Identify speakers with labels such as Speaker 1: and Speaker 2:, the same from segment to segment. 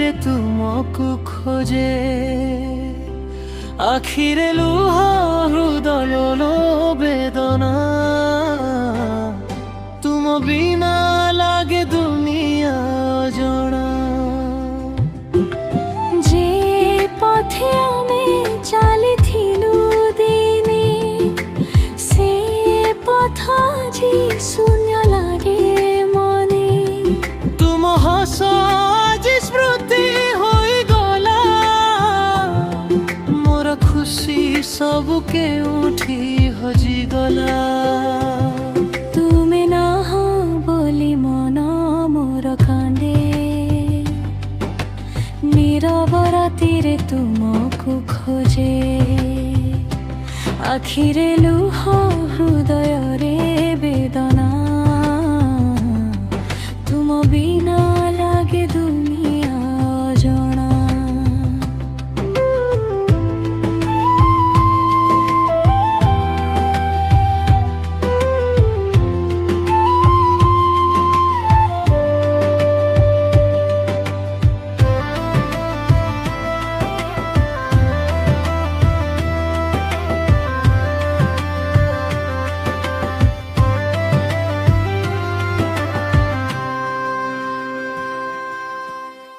Speaker 1: ରାତିରେ ତୁମକୁ ଖୋଜେ ଆଖିରେ ଲୁହ ହୃଦୟର ବେଦନା ତୁମ ବିନା ଲାଗେ ଦୁନିଆ ଜଣା
Speaker 2: যে পথে আমি চালিଥିଲୁ দিনে সে পথ আজি শূন্য লাগে মনে
Speaker 1: ତୁମ ହସ ଆଜି ସ୍ମୃତି ହୋଇଗଲା ମୋର ଖୁସି ସବୁ କେଉଁଠି ହଜିଗଲା
Speaker 2: তুমি নাহ বলি মন মোর কান্দে নীরব রাতিরে তুমকু খোঁজে আখিরে লুহ হৃদয়রে বেদনা তুম বিনা লাগে দুনিয়া জনা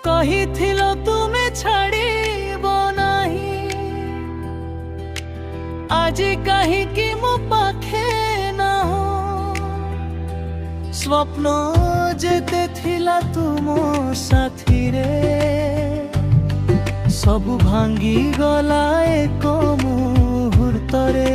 Speaker 1: କହିଥିଲ ତୁମେ ଛାଡ଼ିବ ନାହିଁ ଆଜି କାହିଁକି ମୋ ପାଖେ ନାହଁ ସ୍ୱପ୍ନ ଯେତେ ଥିଲା ତୁମ ସାଥିରେ ସବୁ ଭାଙ୍ଗିଗଲା ଏକ ମୁହୂର୍ତ୍ତରେ